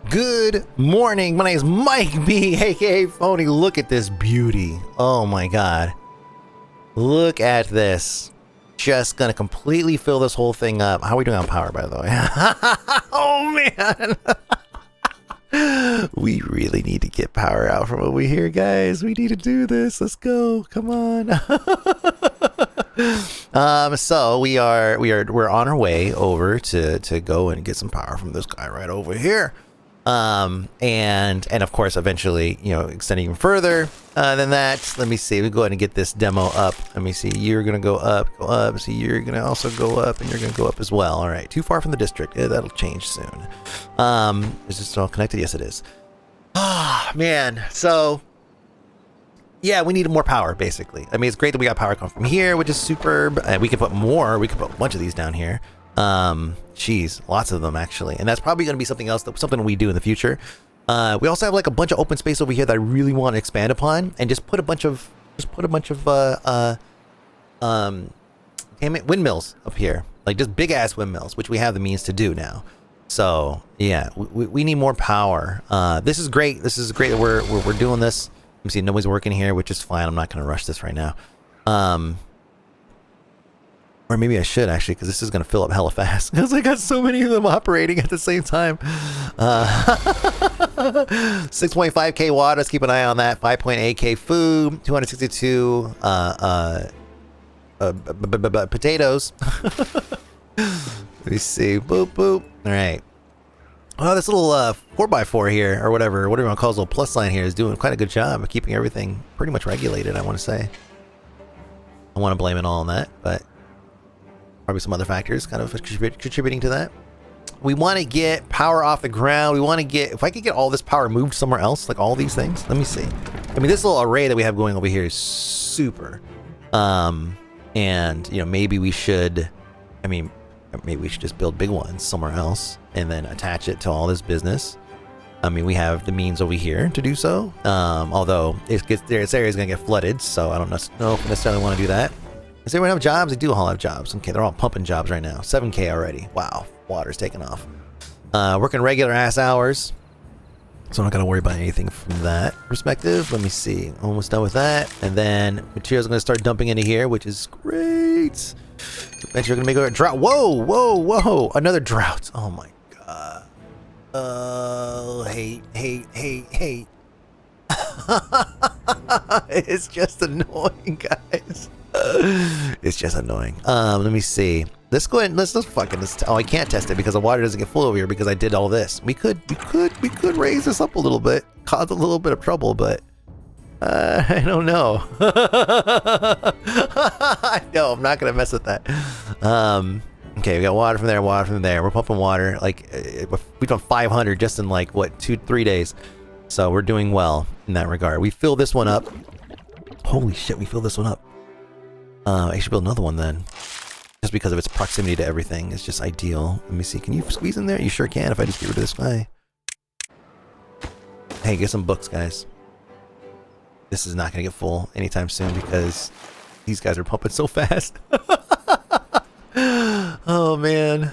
Good morning. My name is Mike B, aka Phony. Look at this beauty. Oh my god. Look at this. Just gonna completely fill this whole thing up. How are we doing on power, by the way? Oh man. We really need to get power out from over here, guys. We need to do this. Let's go. Come on. So we're on our way over to go and get some power from this guy right over here. And of course, eventually, you know, extending even further than that. Let me see. We go ahead and get this demo up. Let me see. You're gonna go up. See, you're gonna also go up, and you're gonna go up as well. All right. Too far from the district. Yeah, that'll change soon. Is this all connected? Yes, it is. Ah, man. So, yeah, we need more power, basically. I mean, it's great that we got power coming from here, which is superb. And we can put more. We can put a bunch of these down here. Geez, lots of them actually, and that's probably going to be something else, something we do in the future. We also have like a bunch of open space over here that I really want to expand upon, and just put a bunch of windmills up here, like just big ass windmills, which we have the means to do now. So yeah, we need more power. This is great. This is great that we're doing this. Let me see, nobody's working here, which is fine. I'm not going to rush this right now. Or maybe I should actually, because this is going to fill up hella fast. Because I got so many of them operating at the same time. 6.5k water. Let's keep an eye on that. 5.8k food. 262 potatoes. Let me see. Boop, boop. All right. Oh, this little 4x4 here, or whatever you want to call this little plus sign here, is doing quite a good job of keeping everything pretty much regulated, I want to say. I want to blame it all on that, but probably some other factors kind of contributing to that. We want to get power off the ground. We want to get, if I could get all this power moved somewhere else, like all these things. Let me see. I mean, this little array that we have going over here is super. And, you know, maybe we should, maybe we should just build big ones somewhere else and then attach it to all this business. I mean, we have the means over here to do so. Although this area is going to get flooded, so I don't know if I necessarily want to do that. Does everyone have jobs? They do all have jobs. Okay, they're all pumping jobs right now. 7k already. Wow, water's taking off. Working regular ass hours, so I'm not gonna worry about anything from that perspective. Let me see. Almost done with that, and then materials are gonna start dumping into here, which is great. Eventually, we're gonna make a drought. Whoa, whoa, whoa! Another drought. Oh my god. Hate. It's just annoying, guys. It's just annoying. Let me see. Let's go ahead and let's fucking oh, I can't test it because the water doesn't get full over here because I did all this. We could raise this up a little bit, cause a little bit of trouble, but I don't know. No, I'm not gonna mess with that. Okay, we got water from there, water from there. We're pumping water. Like we've done 500 just in like what 2-3 days, so we're doing well in that regard. We fill this one up. Holy shit, we fill this one up. I should build another one then. Just because of its proximity to everything. It's just ideal. Let me see. Can you squeeze in there? You sure can if I just get rid of this guy. Hey, get some books, guys. This is not going to get full anytime soon because these guys are pumping so fast. Oh, man.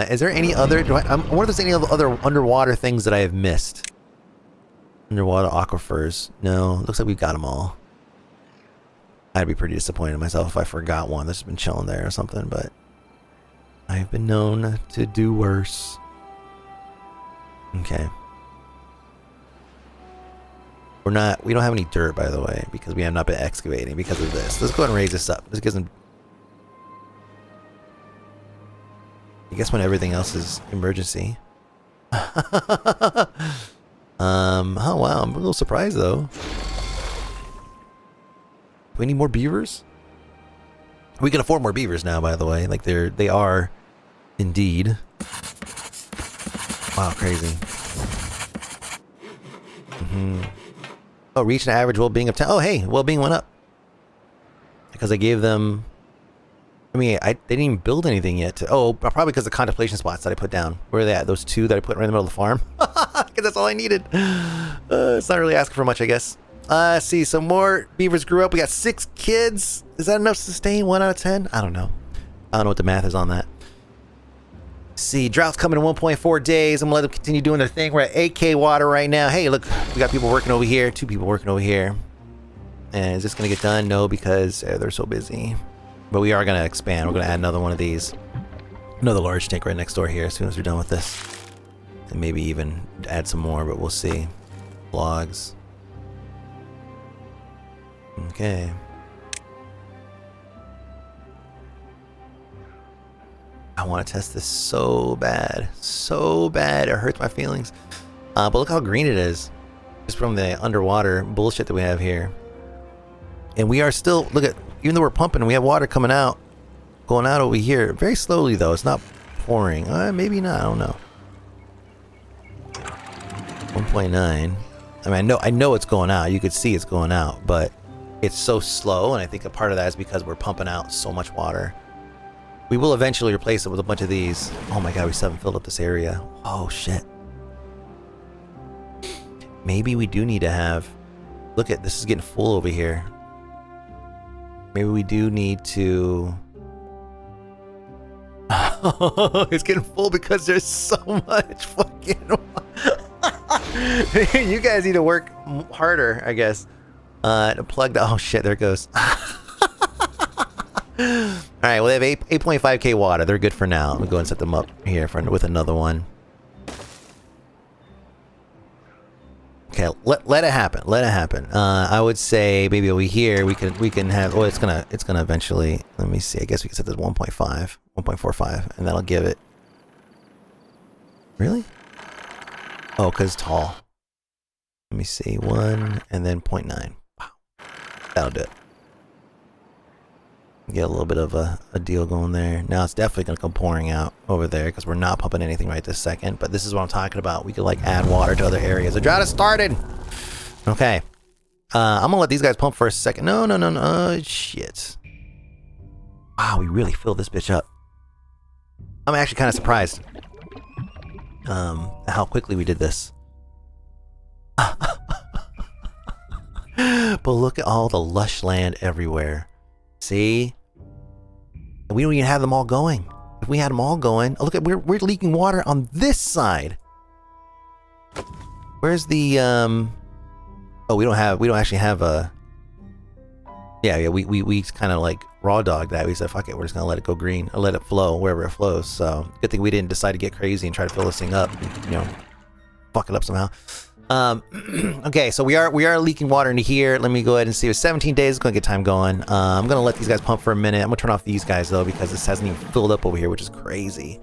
Is there any other... I wonder if there's any other underwater things that I have missed. Underwater aquifers. No, looks like we've got them all. I'd be pretty disappointed in myself if I forgot one that's been chilling there or something, but I've been known to do worse. Okay. We don't have any dirt, by the way, because we have not been excavating because of this. Let's go ahead and raise this up. This gives them... I guess when everything else is emergency. Oh wow, I'm a little surprised though. Do we need more beavers? We can afford more beavers now, by the way. Like they are indeed. Wow, crazy. Oh, reached an average well-being of 10. Oh, hey, well-being went up. Because I gave them... I mean, they didn't even build anything yet. Oh, probably because the contemplation spots that I put down. Where are they at? Those two that I put right in the middle of the farm? Because that's all I needed. It's not really asking for much, I guess. See, some more beavers grew up. We got 6 kids. Is that enough to sustain 1 out of 10? I don't know. I don't know what the math is on that. See, drought's coming in 1.4 days. I'm gonna let them continue doing their thing. We're at 8K water right now. Hey, look, we got people working over here. 2 people working over here. And is this gonna get done? No, because they're so busy. But we are gonna expand. We're gonna add another one of these. Another large tank right next door here as soon as we're done with this. And maybe even add some more, but we'll see. Logs. Okay. I want to test this so bad. So bad. It hurts my feelings. But look how green it is. Just from the underwater bullshit that we have here. And we are still, look at, even though we're pumping, we have water coming out. Going out over here. Very slowly though. It's not pouring. Maybe not. I don't know. 1.9. I mean, I know it's going out. You could see it's going out. But it's so slow. And I think a part of that is because we're pumping out so much water. We will eventually replace it with a bunch of these. Oh my god, we still haven't filled up this area. Oh shit. Maybe we do need to have... Look at, this is getting full over here. Maybe we do need to... It's getting full because there's so much fucking... You guys need to work harder, I guess. To plug the... Oh shit, there it goes. Alright, well they have 8.5k water. They're good for now. We'll go and set them up here with another one. Okay, let it happen. Let it happen. I would say maybe over here we can have... Oh, it's gonna eventually... Let me see. I guess we can set this 1.5, 1.45, and that'll give it... Really? Oh, because it's tall. Let me see. 1 and then 0.9. Wow. That'll do it. Get a little bit of a deal going there. Now it's definitely going to come pouring out over there because we're not pumping anything right this second. But this is what I'm talking about. We could like add water to other areas. The drought has started. Okay. I'm going to let these guys pump for a second. No. Shit. Wow, we really filled this bitch up. I'm actually kind of surprised how quickly we did this. But look at all the lush land everywhere. See? We don't even have them all going. If we had them all going, oh, look at we're leaking water on this side. Where's the oh, we don't actually have a... Yeah, we kind of like raw dog that. We said fuck it, we're just gonna let it go green or let it flow wherever it flows. So good thing we didn't decide to get crazy and try to fill this thing up, and, you know, fuck it up somehow. Okay, so we are leaking water into here. Let me go ahead and see. It's 17 days. It's gonna get time going. I'm gonna let these guys pump for a minute. I'm gonna turn off these guys though because this hasn't even filled up over here, which is crazy.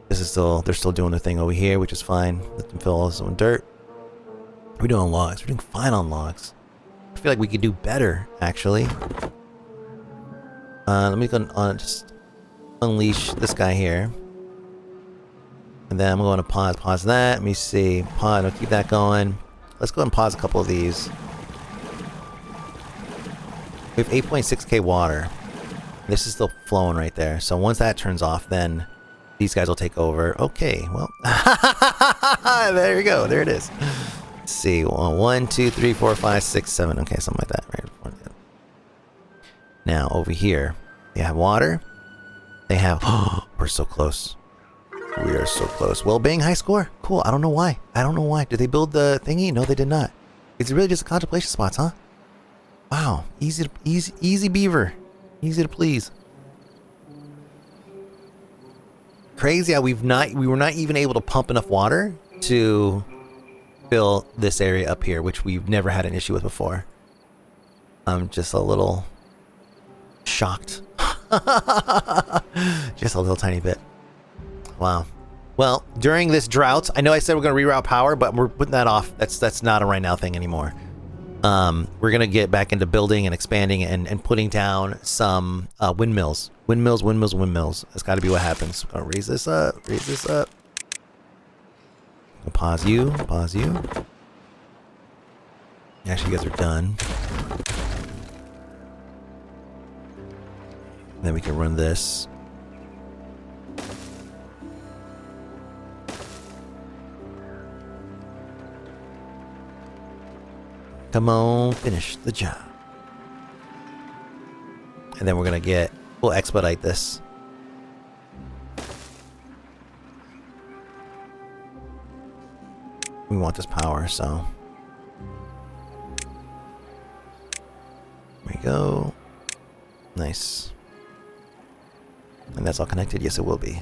This is they're still doing their thing over here, which is fine. Let them fill all this with dirt. We're doing logs. We're doing fine on logs. I feel like we could do better, actually. Let me go on just unleash this guy here. And then I'm going to pause that. Let me see. I'll keep that going. Let's go ahead and pause a couple of these. We have 8.6k water. This is still flowing right there. So once that turns off, then these guys will take over. Okay, well. There you go. There it is. Let's see. 1, 2, 3, 4, 5, 6, 7. Okay, something like that. Right. Now, over here, they have water. They have... Oh, we're so close. We are so close. Wellbeing high score? Cool. I don't know why. Did they build the thingy? No, they did not. It's really just a contemplation spots, huh? Wow. Easy beaver. Easy to please. Crazy how we were not even able to pump enough water to fill this area up here, which we've never had an issue with before. I'm just a little shocked. Just a little tiny bit. Wow. Well, during this drought, I know I said we're going to reroute power, but we're putting that off. That's not a right now thing anymore. We're going to get back into building and expanding and putting down some windmills. Windmills. That's got to be what happens. I'll raise this up. I'll pause you. Actually, you guys are done. And then we can run this. Come on, finish the job. And then we'll expedite this. We want this power, so. There we go. Nice. And that's all connected? Yes, it will be.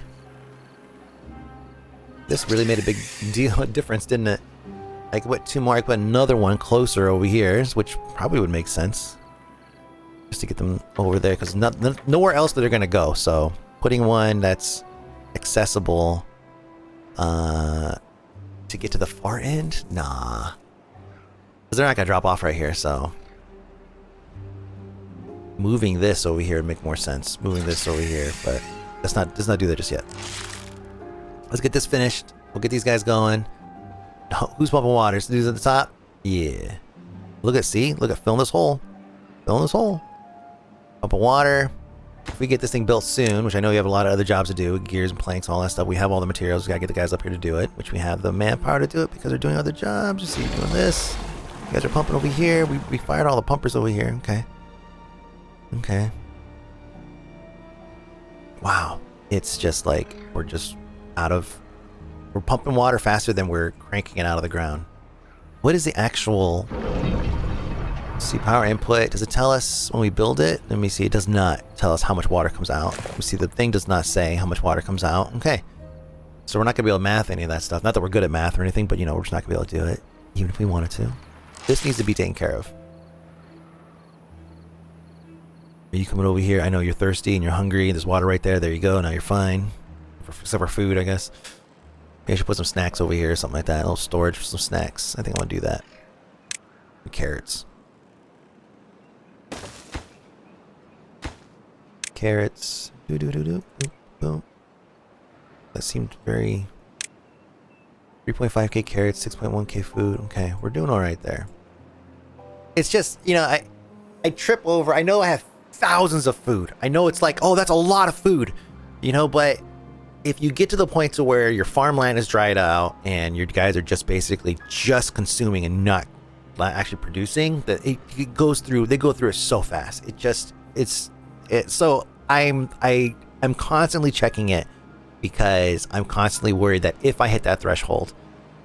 This really made a big difference, didn't it? I could put 2 more. I could put another one closer over here, which probably would make sense. Just to get them over there, because nowhere else that they're going to go. So putting one that's accessible to get to the far end? Nah. Because they're not going to drop off right here, so. Moving this over here would make more sense. Moving this over here, but let's not do that just yet. Let's get this finished. We'll get these guys going. Oh, who's pumping water? Dudes at the top? Yeah. Look at, see? Look at filling this hole. Filling this hole. Pumping water. If we get this thing built soon, which I know we have a lot of other jobs to do, gears and planks, all that stuff. We have all the materials. We gotta get the guys up here to do it, which we have the manpower to do it because they're doing other jobs. You see, doing this. You guys are pumping over here. We fired all the pumpers over here. Okay. Okay. Wow. It's just like we're just we're pumping water faster than we're cranking it out of the ground. What is the actual... See, power input. Does it tell us when we build it? Let me see. It does not tell us how much water comes out. We see the thing does not say how much water comes out. Okay. So we're not going to be able to math any of that stuff. Not that we're good at math or anything, but you know, we're just not going to be able to do it. Even if we wanted to. This needs to be taken care of. Are you coming over here? I know you're thirsty and you're hungry. There's water right there. There you go. Now you're fine. Except for food, I guess. Maybe I should put some snacks over here or something like that. A little storage for some snacks. I think I want to do that. Carrots. Carrots. Boom. That seemed very... 3.5k carrots, 6.1k food. Okay, we're doing alright there. It's just, you know, I trip over... I know I have thousands of food. I know it's like, oh, that's a lot of food. You know, but... if you get to the point to where your farmland is dried out and your guys are just basically just consuming and not actually producing, that it goes through. They go through it so fast. So I'm constantly checking it because I'm constantly worried that if I hit that threshold,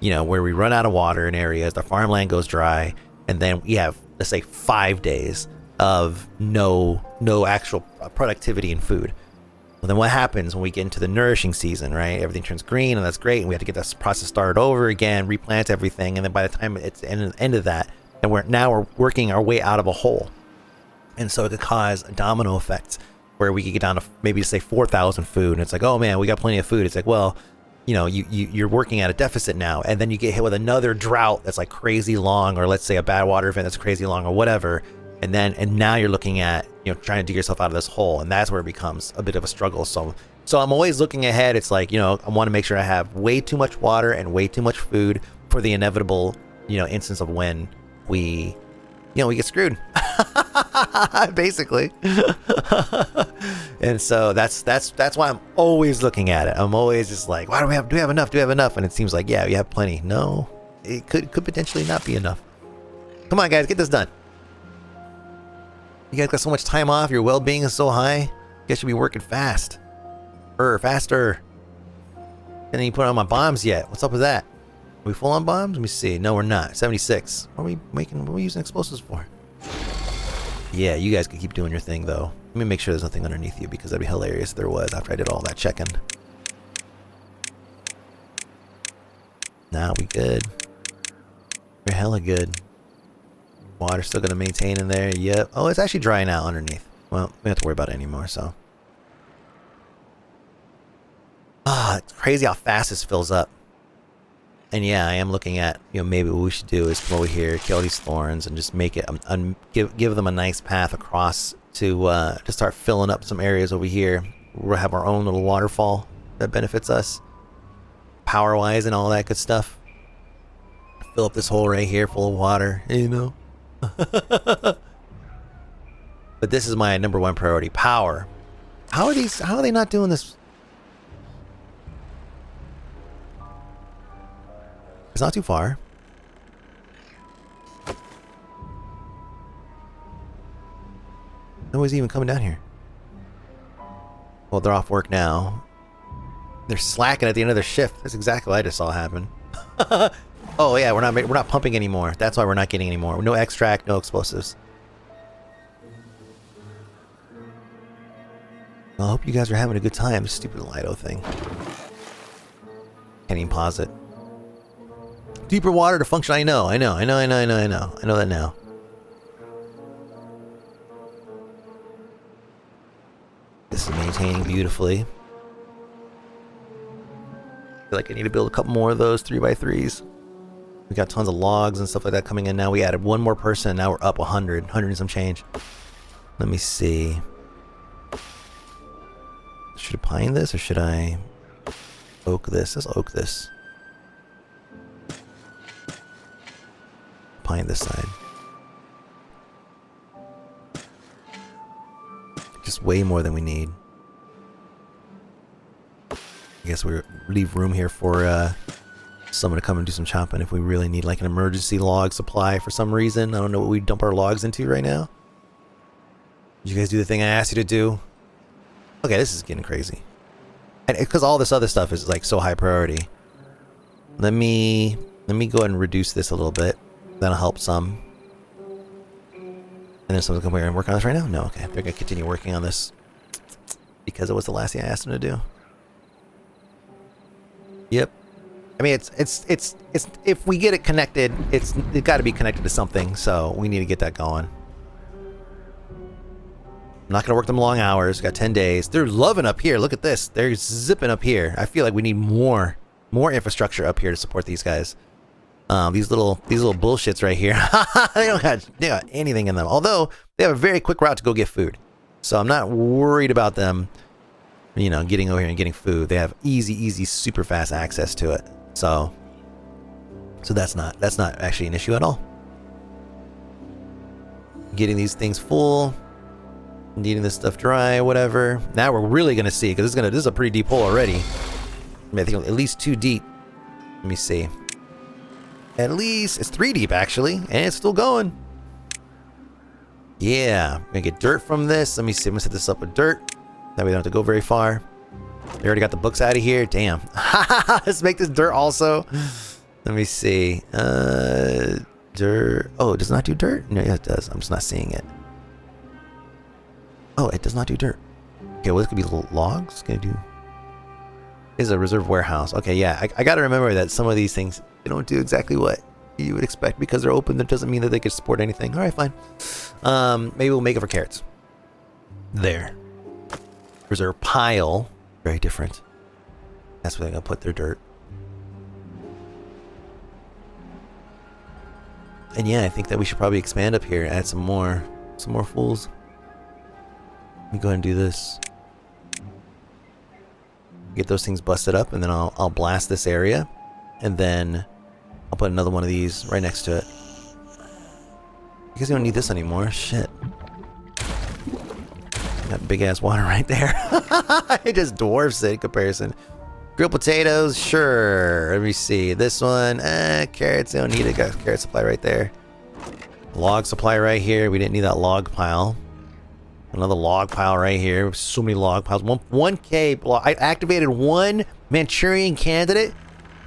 you know, where we run out of water in areas, the farmland goes dry, and then we have, let's say, 5 days of no actual productivity in food. Well, then what happens when we get into the nourishing season, right? Everything turns green, and that's great, and we have to get this process started over again, replant everything, and then by the time it's the end of that, and we're working our way out of a hole. And so it could cause a domino effect where we could get down to maybe say 4,000 food, and it's like, oh man, we got plenty of food. It's like, well, you know, you're working at a deficit now, and then you get hit with another drought that's like crazy long, or let's say a bad water event that's crazy long, or whatever. And now you're looking at, you know, trying to dig yourself out of this hole, and that's where it becomes a bit of a struggle. So I'm always looking ahead. It's like, you know, I want to make sure I have way too much water and way too much food for the inevitable, you know, instance of when we get screwed, basically. And so that's why I'm always looking at it. I'm always just like, why do we have enough? Do we have enough? And it seems like, yeah, we have plenty. No, it could potentially not be enough. Come on, guys, get this done. You guys got so much time off. Your well-being is so high. You guys should be working faster. And then you put on my bombs yet. What's up with that? Are we full on bombs? Let me see. No, we're not. 76. What are we using explosives for? Yeah, you guys can keep doing your thing, though. Let me make sure there's nothing underneath you, because that'd be hilarious if there was after I did all that checking. Nah, we good. We're hella good. Water's still going to maintain in there. Yep. Oh, it's actually drying out underneath. Well, we don't have to worry about it anymore, so. It's crazy how fast this fills up. And yeah, I am looking at, you know, maybe what we should do is come over here, kill these thorns, and just make it, give them a nice path across to start filling up some areas over here. We'll have our own little waterfall that benefits us, power-wise and all that good stuff. Fill up this hole right here full of water, you know. But this is my #1 priority: power. How are they not doing this? It's not too far. Nobody's even coming down here. Well, they're off work now. They're slacking at the end of their shift. That's exactly what I just saw happen. Oh yeah, we're not pumping anymore. That's why we're not getting any more. No extract, no explosives. Well, I hope you guys are having a good time. This stupid Lido thing. Can't even pause it. Deeper water to function. I know that now. This is maintaining beautifully. I feel like I need to build a couple more of those 3x3s. We got tons of logs and stuff like that coming in now. We added one more person and now we're up 100 and some change. Let me see. Should I pine this or should I oak this? Let's oak this. Pine this side. Just way more than we need. I guess we leave room here for someone to come and do some chopping if we really need like an emergency log supply for some reason. I don't know what we dump our logs into right now. Did you guys do the thing I asked you to do? Okay, this is getting crazy. And because all this other stuff is like so high priority. Let me go ahead and reduce this a little bit. That'll help some. And then someone's gonna come here and work on this right now? No, okay. They're gonna continue working on this because it was the last thing I asked them to do. Yep. I mean, it's if we get it connected, it's got to be connected to something. So we need to get that going. I'm not gonna work them long hours. Got 10 days. They're loving up here. Look at this. They're zipping up here. I feel like we need more infrastructure up here to support these guys. These little bullshits right here. they don't got anything in them. Although they have a very quick route to go get food, so I'm not worried about them. You know, getting over here and getting food. They have easy, super fast access to it. So that's not actually an issue at all. Getting these things full, needing this stuff dry, whatever. Now we're really gonna see because this is a pretty deep hole already. I mean, I think at least 2 deep. Let me see. At least it's 3 deep actually, and it's still going. Yeah, we're gonna get dirt from this. Let me see. I'm gonna set this up with dirt. That way we don't have to go very far. They already got the books out of here. Damn. Let's make this dirt also. Let me see. Dirt. Oh, it does not do dirt? No, yeah, it does. I'm just not seeing it. Oh, it does not do dirt. Okay, well, this could be little logs. It's gonna do. Is a reserve warehouse. Okay, yeah. I gotta remember that some of these things, they don't do exactly what you would expect because they're open. That doesn't mean that they could support anything. All right, fine. Maybe we'll make it for carrots. There. Reserve pile. Very different. That's where they're gonna put their dirt. And yeah, I think that we should probably expand up here, add some more fools. Let me go ahead and do this. Get those things busted up, and then I'll blast this area, and then I'll put another one of these right next to it. Because you don't need this anymore. Shit. That big ass water right there. It just dwarfs it in comparison. Grilled potatoes, sure. Let me see. This one, carrots, they don't need it. Got carrot supply right there. Log supply right here. We didn't need that log pile. Another log pile right here. So many log piles. 1K block. I activated one Manchurian candidate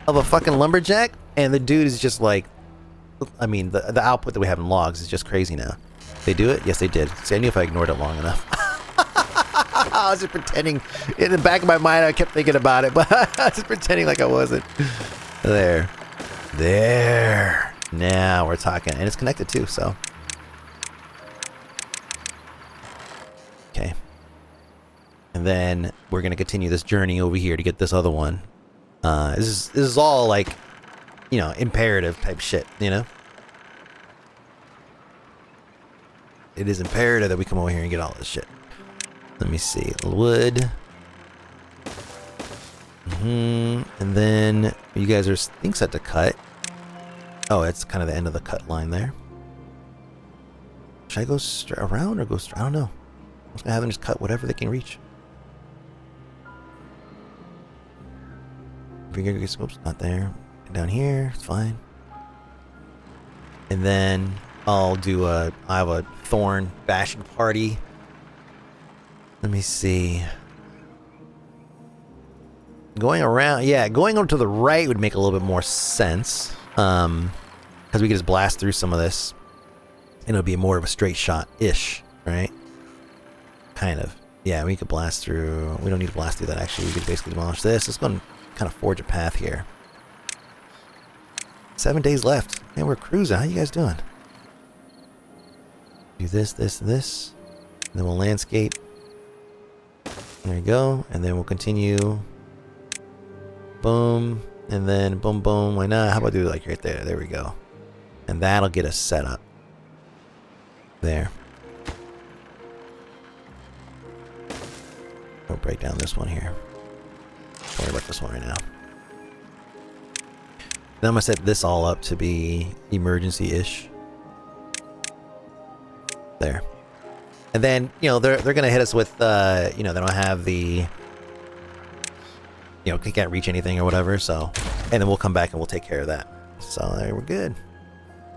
of a fucking lumberjack, and the dude is just like, I mean, the output that we have in logs is just crazy now. They do it? Yes, they did. See, I knew if I ignored it long enough. I was just pretending. In the back of my mind, I kept thinking about it, but I was just pretending like I wasn't. There. There. Now we're talking. And it's connected too, so. Okay. And then we're going to continue this journey over here to get this other one. This is all like, you know, imperative type shit, you know? It is imperative that we come over here and get all this shit. Let me see. Wood. And then you guys are think set to cut. Oh, it's kind of the end of the cut line there. Should I go straight around or go straight? I don't know. I'm just gonna have them just cut whatever they can reach. Oops, not there. Down here, it's fine. And then I'll do I have a thorn bashing party. Let me see. Going around, yeah, going over to the right would make a little bit more sense. Because we can just blast through some of this, and it'll be more of a straight shot-ish, right? Kind of. Yeah, we could blast through. We don't need to blast through that, actually. We could basically demolish this. Let's go and kind of forge a path here. 7 days left. Man, we're cruising. How you guys doing? Do this, this, and this. And then we'll landscape. There you go. And then we'll continue. Boom. And then boom, boom. Why not? How about do like right there? There we go. And that'll get us set up. There. We'll break down this one here. Don't worry about this one right now. Then I'm going to set this all up to be emergency-ish. There. And then, you know, they're going to hit us with, you know, they don't have the, you know, they can't reach anything or whatever, so. And then we'll come back and we'll take care of that. So there, we're good.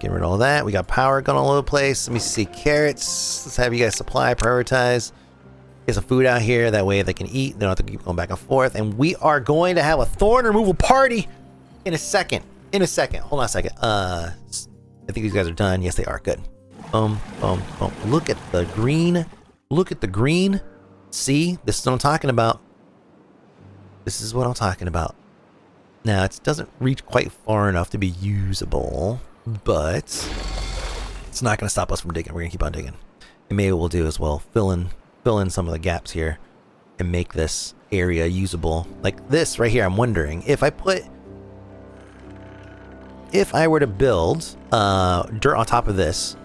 Getting rid of all that. We got power going all over the place. Let me see. Carrots. Let's have you guys supply, prioritize. Get some food out here. That way they can eat. They don't have to keep going back and forth. And we are going to have a thorn removal party in a second. In a second. Hold on a second. I think these guys are done. Yes, they are. Good. Boom, boom, boom. Look at the green. Look at the green. See? This is what I'm talking about. This is what I'm talking about. Now, it doesn't reach quite far enough to be usable, but it's not going to stop us from digging. We're going to keep on digging. And maybe what we'll do is we'll fill in some of the gaps here and make this area usable. Like this right here, I'm wondering if I were to build dirt on top of this,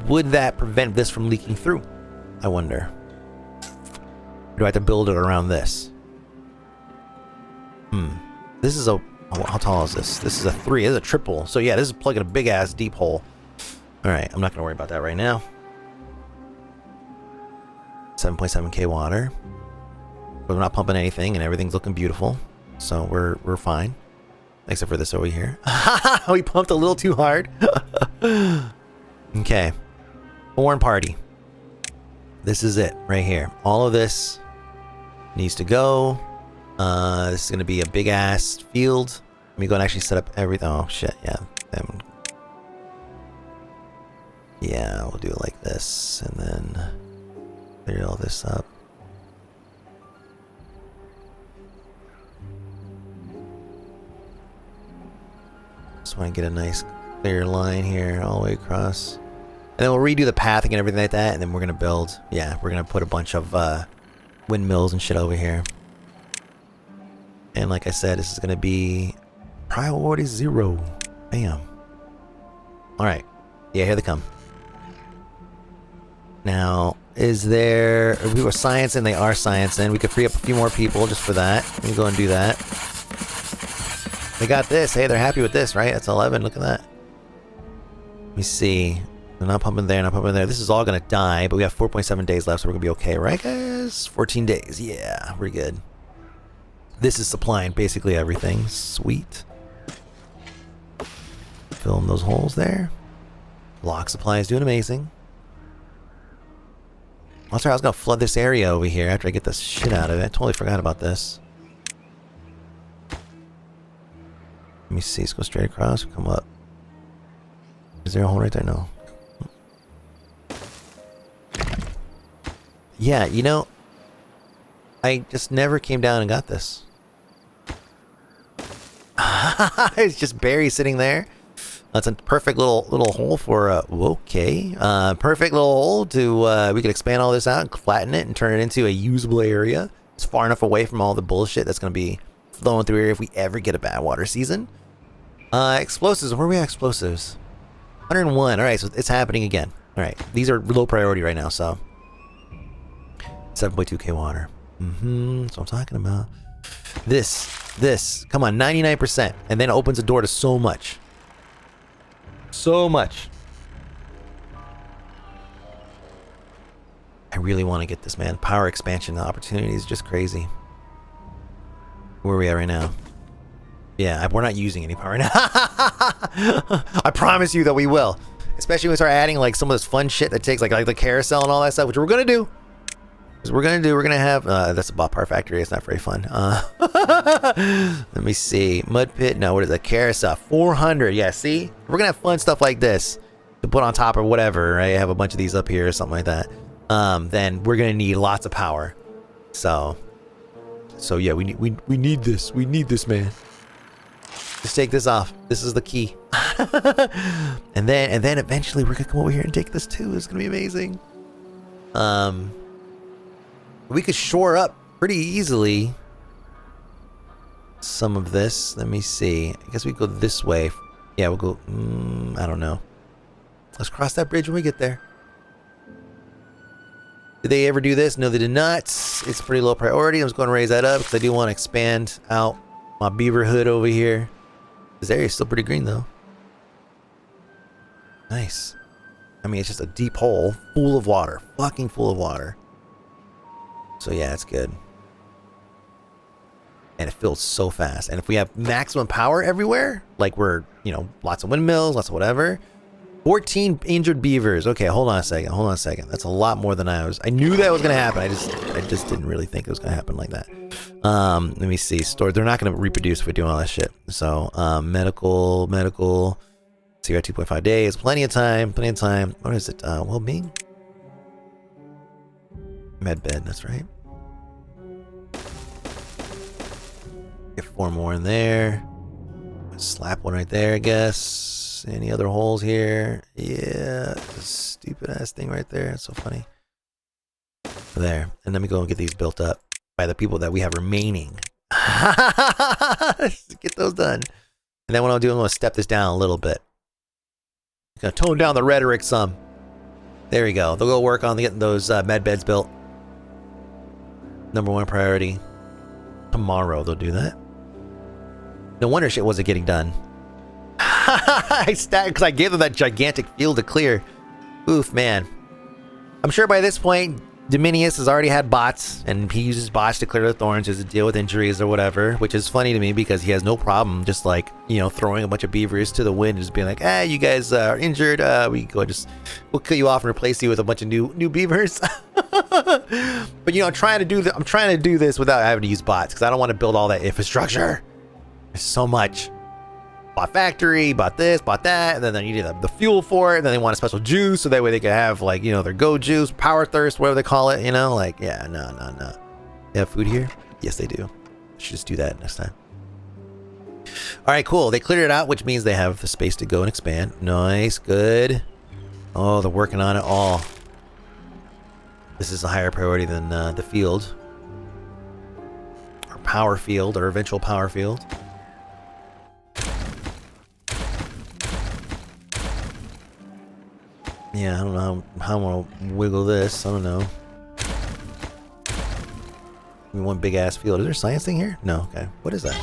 would that prevent this from leaking through? I wonder. Or do I have to build it around this? This is a... How tall is this? This is a 3. This is a triple. So yeah, this is plugging a big-ass deep hole. Alright, I'm not going to worry about that right now. 7.7k water. But we're not pumping anything, and everything's looking beautiful. So we're fine. Except for this over here. We pumped a little too hard. Okay. Thorn party. This is it right here. All of this needs to go. This is going to be a big ass field. Let me go and actually set up everything. Oh shit, yeah. Yeah, we'll do it like this. And then clear all this up. Just want to get a nice clear line here all the way across. And then we'll redo the pathing and everything like that. And then we're going to build, yeah, we're going to put a bunch of windmills and shit over here. And like I said, this is going to be priority 0. Bam. Alright. Yeah, here they come. Now, is there... We were sciencing, they are sciencing. We could free up a few more people just for that. Let me go and do that. They got this. Hey, they're happy with this, right? That's 11. Look at that. Let me see. They're not pumping there, not pumping there. This is all going to die, but we have 4.7 days left, so we're going to be okay, right, guys? 14 days. Yeah, we're good. This is supplying basically everything. Sweet. Fill in those holes there. Block supply is doing amazing. Also, I was going to flood this area over here after I get this shit out of it. I totally forgot about this. Let me see. Let's go straight across. Come up. Is there a hole right there? No. Yeah, you know, I just never came down and got this. It's just Barry sitting there. That's a perfect little hole for okay. Perfect little hole to we could expand all this out and flatten it and turn it into a usable area. It's far enough away from all the bullshit that's going to be flowing through here if we ever get a bad water season. Explosives. Where are we at? Explosives. 101. All right, so it's happening again. All right, these are low priority right now. So 7.2k water. That's what I'm talking about. This, come on, 99%. And then it opens the door to so much. So much. I really want to get this, man. Power expansion opportunity is just crazy. Where are we at right now? Yeah, we're not using any power now. I promise you that we will. Especially when we start adding like some of this fun shit that takes like the carousel and all that stuff, which we're going to do. We're gonna have that's a bot power factory. It's not very fun. Let me see. Mud pit. No, what is that? Carousel 400. Yeah, see, we're gonna have fun stuff like this to put on top of whatever. Right, have a bunch of these up here or something like that. Then we're gonna need lots of power. So yeah, we need this. We need this, man. Just take this off. This is the key. and then eventually we're gonna come over here and take this too. It's gonna be amazing. We could shore up pretty easily some of this. Let me see. I guess we go this way. Yeah, we'll go. I don't know. Let's cross that bridge when we get there. Did they ever do this? No, they did not. It's pretty low priority. I'm just going to raise that up because I do want to expand out my beaver hood over here. This area is still pretty green though. Nice. I mean, it's just a deep hole full of water. Fucking full of water. So yeah, it's good. And it fills so fast. And if we have maximum power everywhere, like we're, you know, lots of windmills, lots of whatever. 14 injured beavers. Okay, hold on a second. Hold on a second. That's a lot more than I knew that was going to happen. I just didn't really think it was going to happen like that. Let me see. Store. They're not going to reproduce if we do all that shit. So, medical. So you got 2.5 days. Plenty of time. What is it? Wellbeing? Medbed, that's right. Get 4 more in there. Slap one right there, I guess. Any other holes here? Yeah, stupid ass thing right there. It's so funny. There. And let me go and get these built up by the people that we have remaining. Get those done. And then what I'll do, I'm going to step this down a little bit. I'm going to tone down the rhetoric some. There we go. They'll go work on getting those med beds built. #1 priority. Tomorrow they'll do that. No wonder shit wasn't getting done. I stacked because I gave them that gigantic field to clear. Oof, man. I'm sure by this point, Ingenious has already had bots, and he uses bots to clear the thorns just to deal with injuries or whatever, which is funny to me because he has no problem just like, you know, throwing a bunch of beavers to the wind and just being like, you guys are injured. We'll kill you off and replace you with a bunch of new beavers. But you know, I'm trying to do this without having to use bots because I don't want to build all that infrastructure. There's so much. Bought factory, bought this, bought that, and then they needed the fuel for it, and then they want a special juice so that way they could have, like, you know, their go juice, power thirst, whatever they call it, you know, like, yeah, no. They have food here? Yes, they do. Should just do that next time. All right, cool. They cleared it out, which means they have the space to go and expand. Nice, good. Oh, they're working on it all. This is a higher priority than the field. Our power field, our eventual power field. Yeah, I don't know how I'm gonna wiggle this. I don't know. One big ass field. Is there a science thing here? No. Okay. What is that?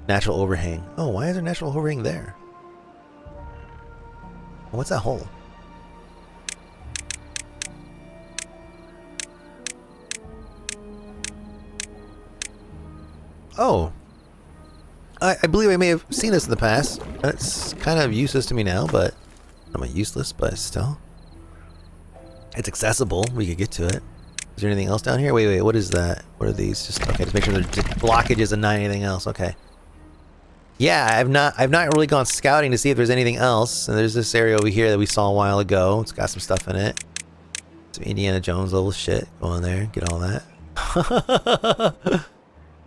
Natural overhang. Oh, why is there natural overhang there? What's that hole? Oh. I believe I may have seen this in the past. It's kind of useless to me now, but not useless, but still. It's accessible. We could get to it. Is there anything else down here? Wait, what is that? What are these? Just okay, just make sure there's blockages and not anything else. Okay. Yeah, I've not really gone scouting to see if there's anything else. And there's this area over here that we saw a while ago. It's got some stuff in it. Some Indiana Jones level shit. Go in there, get all that.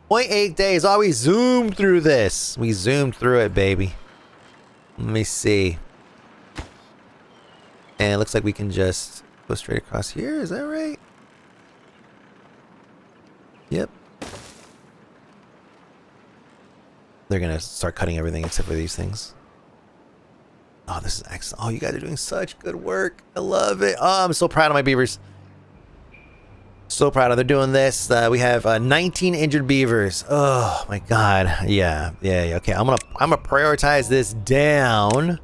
0.8 days. Oh, we zoomed through this. We zoomed through it, baby. Let me see. And it looks like we can just go straight across here. Is that right? Yep. They're going to start cutting everything except for these things. Oh, this is excellent. Oh, you guys are doing such good work. I love it. Oh, I'm so proud of my beavers. So proud of them. They're doing this. We have 19 injured beavers. Oh, my God. Yeah. Okay, I'm gonna prioritize this down.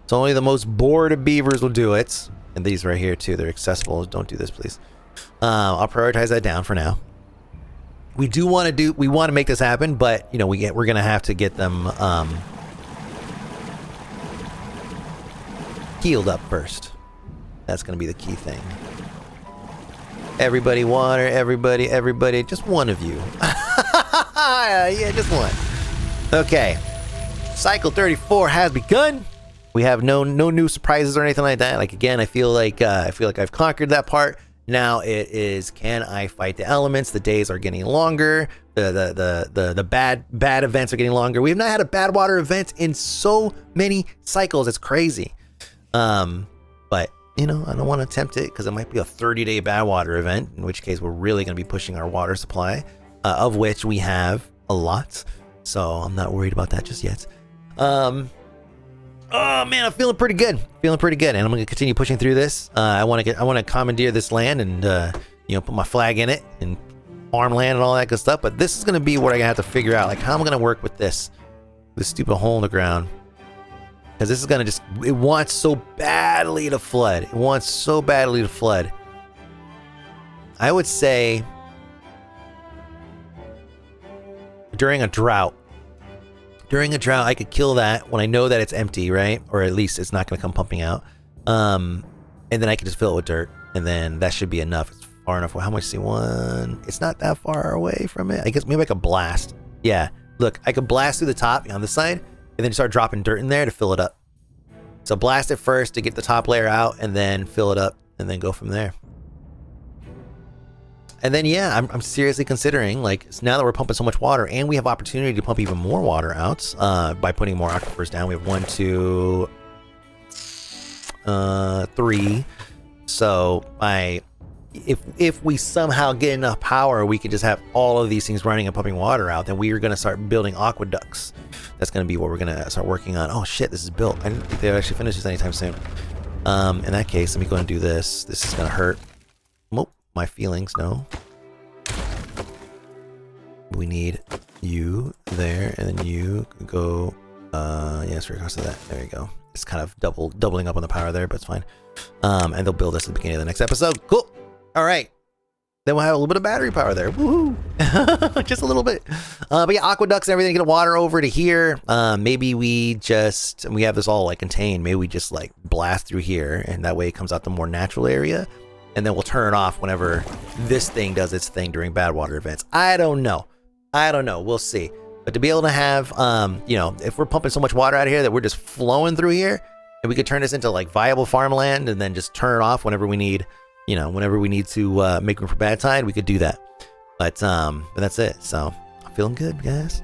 So only the most bored of beavers will do it. And these right here too, they're accessible. Don't do this, please. I'll prioritize that down for now. We want to make this happen, but you know, we're gonna have to get them healed up first. That's gonna be the key thing. Everybody water, everybody, just one of you. Yeah, just one. Okay. Cycle 34 has begun. We have no new surprises or anything like that. Like, again, I feel like I've conquered that part. Now it is, can I fight the elements? The days are getting longer. The bad events are getting longer. We have not had a bad water event in so many cycles. It's crazy. But you know, I don't want to attempt it because it might be a 30-day bad water event, in which case we're really going to be pushing our water supply, of which we have a lot. So I'm not worried about that just yet. Oh man, I'm feeling pretty good. And I'm going to continue pushing through this. I want to commandeer this land and you know, put my flag in it and farmland and all that good stuff. But this is going to be what I have to figure out, like how I'm going to work with this stupid hole in the ground. Because this is going to just, it wants so badly to flood. I would say during a drought, I could kill that when I know that it's empty, right? Or at least it's not going to come pumping out. And then I can just fill it with dirt. And then that should be enough. It's far enough. How much C1? It's not that far away from it. I guess maybe I could blast. Yeah, look, I could blast through the top on this side and then start dropping dirt in there to fill it up. So blast it first to get the top layer out and then fill it up and then go from there. And then, yeah, I'm seriously considering, like, now that we're pumping so much water and we have opportunity to pump even more water out by putting more aquifers down. We have 1, 2, 3. So if we somehow get enough power, we could just have all of these things running and pumping water out, then we are going to start building aqueducts. That's going to be what we're going to start working on. Oh shit, this is built. I didn't think they would actually finish this anytime soon. In that case, let me go and do this. This is going to hurt. Nope, my feelings, no. We need you there, and then you go, yes, we're across to that. There you go. It's kind of doubling up on the power there, but it's fine. And they'll build this at the beginning of the next episode. Cool. All right. Then we'll have a little bit of battery power there. Woohoo! Just a little bit. But yeah, aqueducts and everything, get water over to here. Maybe we have this all like contained. Maybe we just like blast through here, and that way it comes out the more natural area. And then we'll turn it off whenever this thing does its thing during bad water events. I don't know. We'll see. But to be able to have, you know, if we're pumping so much water out of here that we're just flowing through here, and we could turn this into like viable farmland and then just turn it off whenever we need, you know, whenever we need to make room for bad tide, we could do that. But that's it. So I'm feeling good, guys.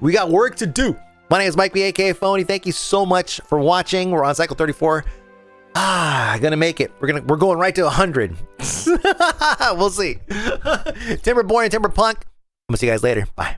We got work to do. My name is Mike B, aka Phony. Thank you so much for watching. We're on cycle 34. Gonna make it. We're going right to 100. We'll see. Timberborn and Timberpunk. I'm gonna see you guys later. Bye.